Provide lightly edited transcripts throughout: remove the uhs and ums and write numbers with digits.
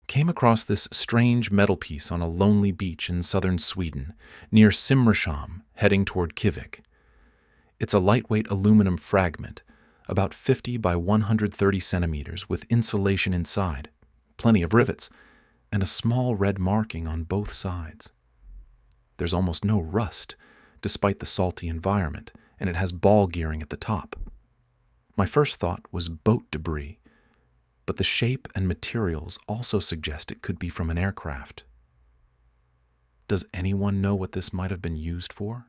Came across this strange metal piece on a lonely beach in southern Sweden, near Simrishamn, heading toward Kivik. It's a lightweight aluminum fragment, about 50 by 130 centimeters, with insulation inside, plenty of rivets, and a small red marking on both sides. There's almost no rust, despite the salty environment, and it has ball gearing at the top. My first thought was boat debris, but the shape and materials also suggest it could be from an aircraft. Does anyone know what this might have been used for?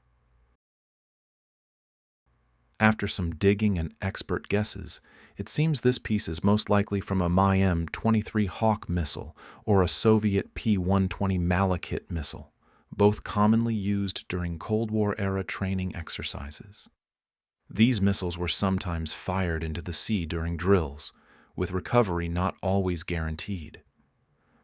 After some digging and expert guesses, it seems this piece is most likely from a Mi-23 Hawk missile or a Soviet P-120 Malachit missile, both commonly used during Cold War-era training exercises. These missiles were sometimes fired into the sea during drills, with recovery not always guaranteed.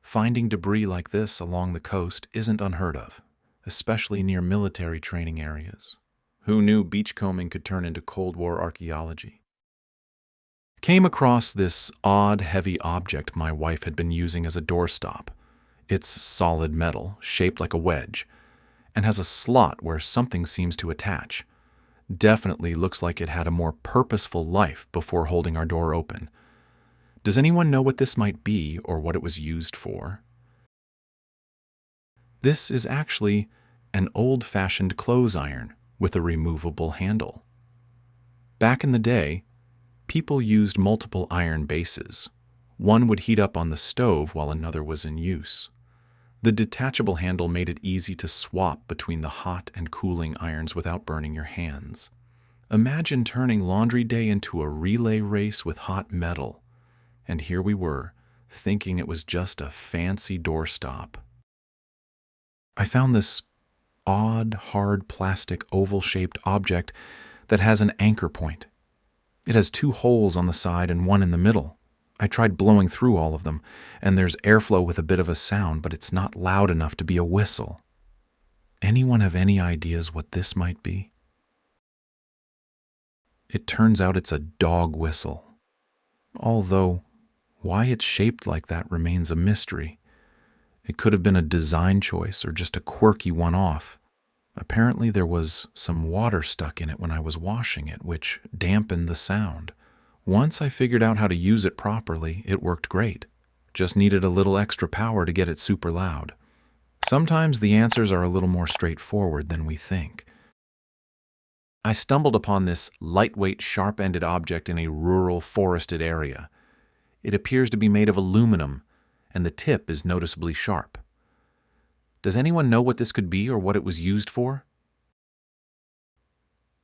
Finding debris like this along the coast isn't unheard of, especially near military training areas. Who knew beachcombing could turn into Cold War archaeology? Came across this odd, heavy object my wife had been using as a doorstop. It's solid metal, shaped like a wedge, and has a slot where something seems to attach. Definitely looks like it had a more purposeful life before holding our door open. Does anyone know what this might be or what it was used for? This is actually an old-fashioned clothes iron with a removable handle. Back in the day, people used multiple iron bases. One would heat up on the stove while another was in use. The detachable handle made it easy to swap between the hot and cooling irons without burning your hands. Imagine turning laundry day into a relay race with hot metal. And here we were, thinking it was just a fancy doorstop. I found this odd, hard plastic oval-shaped object that has an anchor point. It has 2 holes on the side and 1 in the middle. I tried blowing through all of them, and there's airflow with a bit of a sound, but it's not loud enough to be a whistle. Anyone have any ideas what this might be? It turns out it's a dog whistle. Although, why it's shaped like that remains a mystery. It could have been a design choice or just a quirky one-off. Apparently there was some water stuck in it when I was washing it, which dampened the sound. Once I figured out how to use it properly, it worked great. Just needed a little extra power to get it super loud. Sometimes the answers are a little more straightforward than we think. I stumbled upon this lightweight, sharp-ended object in a rural, forested area. It appears to be made of aluminum, and the tip is noticeably sharp. Does anyone know what this could be or what it was used for?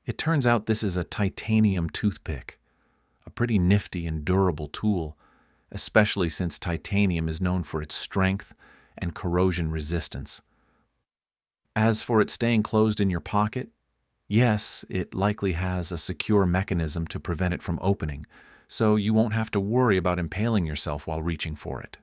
It turns out this is a titanium toothpick, a pretty nifty and durable tool, especially since titanium is known for its strength and corrosion resistance. As for it staying closed in your pocket, yes, it likely has a secure mechanism to prevent it from opening, so you won't have to worry about impaling yourself while reaching for it.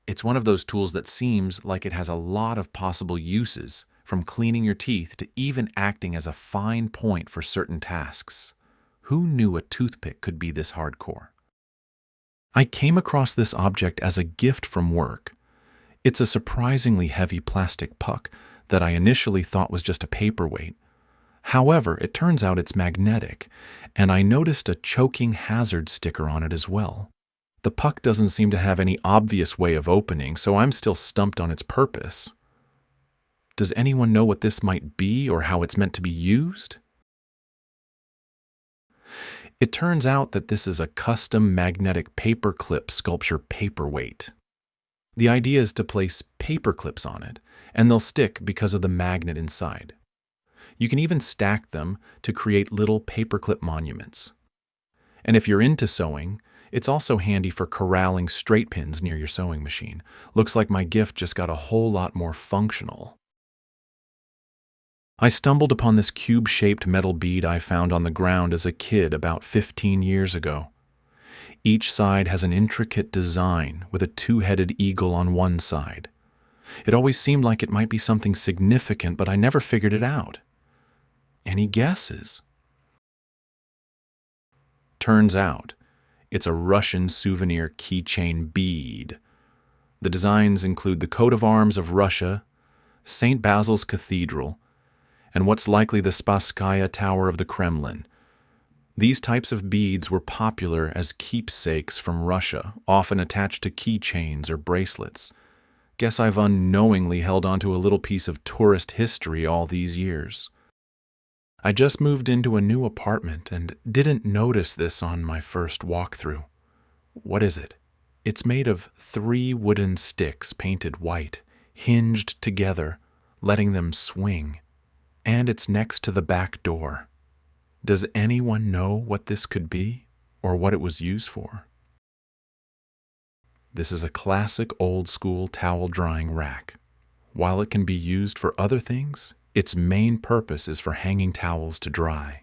It's one of those tools that seems like it has a lot of possible uses, from cleaning your teeth to even acting as a fine point for certain tasks. Who knew a toothpick could be this hardcore? I came across this object as a gift from work. It's a surprisingly heavy plastic puck that I initially thought was just a paperweight. However, it turns out it's magnetic, and I noticed a choking hazard sticker on it as well. The puck doesn't seem to have any obvious way of opening, so I'm still stumped on its purpose. Does anyone know what this might be or how it's meant to be used? It turns out that this is a custom magnetic paperclip sculpture paperweight. The idea is to place paper clips on it, and they'll stick because of the magnet inside. You can even stack them to create little paperclip monuments. And if you're into sewing, it's also handy for corralling straight pins near your sewing machine. Looks like my gift just got a whole lot more functional. I stumbled upon this cube-shaped metal bead I found on the ground as a kid about 15 years ago. Each side has an intricate design with a 2-headed eagle on one side. It always seemed like it might be something significant, but I never figured it out. Any guesses? Turns out, it's a Russian souvenir keychain bead. The designs include the coat of arms of Russia, St. Basil's Cathedral, and what's likely the Spasskaya Tower of the Kremlin. These types of beads were popular as keepsakes from Russia, often attached to keychains or bracelets. Guess I've unknowingly held onto a little piece of tourist history all these years. I just moved into a new apartment and didn't notice this on my first walkthrough. What is it? It's made of 3 wooden sticks painted white, hinged together, letting them swing. And it's next to the back door. Does anyone know what this could be or what it was used for? This is a classic old-school towel drying rack. While it can be used for other things, its main purpose is for hanging towels to dry.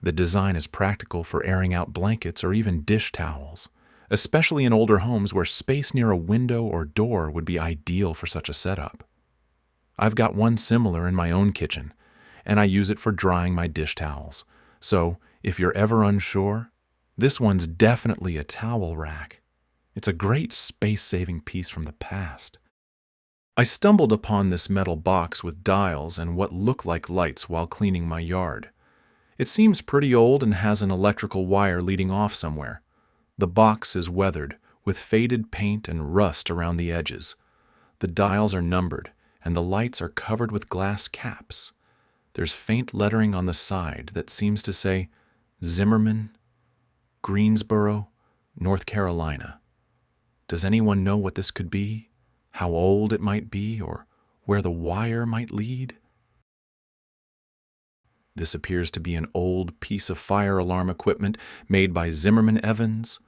The design is practical for airing out blankets or even dish towels, especially in older homes where space near a window or door would be ideal for such a setup. I've got one similar in my own kitchen, and I use it for drying my dish towels. So, if you're ever unsure, this one's definitely a towel rack. It's a great space-saving piece from the past. I stumbled upon this metal box with dials and what look like lights while cleaning my yard. It seems pretty old and has an electrical wire leading off somewhere. The box is weathered, with faded paint and rust around the edges. The dials are numbered, and the lights are covered with glass caps. There's faint lettering on the side that seems to say Zimmerman, Greensboro, North Carolina. Does anyone know what this could be? How old it might be, or where the wire might lead? This appears to be an old piece of fire alarm equipment made by Zimmerman Evans,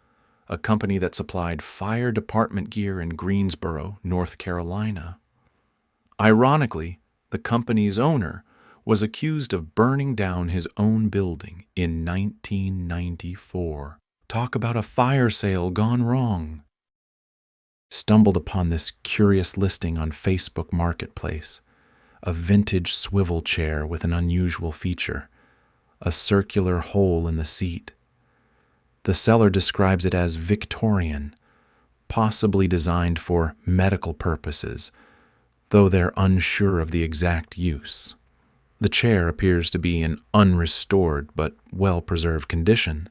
a company that supplied fire department gear in Greensboro, North Carolina. Ironically, the company's owner was accused of burning down his own building in 1994. Talk about a fire sale gone wrong. Stumbled upon this curious listing on Facebook Marketplace. A vintage swivel chair with an unusual feature, a circular hole in the seat. The seller describes it as Victorian, possibly designed for medical purposes, though they're unsure of the exact use. The chair appears to be in unrestored but well-preserved condition,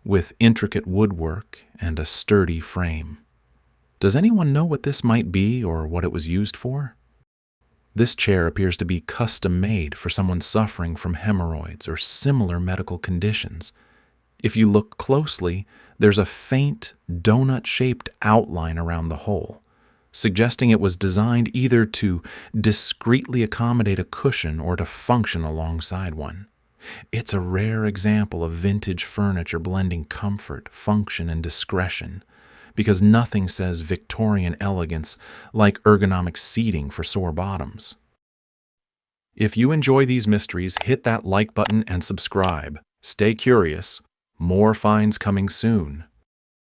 with intricate woodwork and a sturdy frame. Does anyone know what this might be or what it was used for? This chair appears to be custom-made for someone suffering from hemorrhoids or similar medical conditions. If you look closely, there's a faint, donut-shaped outline around the hole, suggesting it was designed either to discreetly accommodate a cushion or to function alongside one. It's a rare example of vintage furniture blending comfort, function, and discretion, because nothing says Victorian elegance like ergonomic seating for sore bottoms. If you enjoy these mysteries, hit that like button and subscribe. Stay curious. More finds coming soon.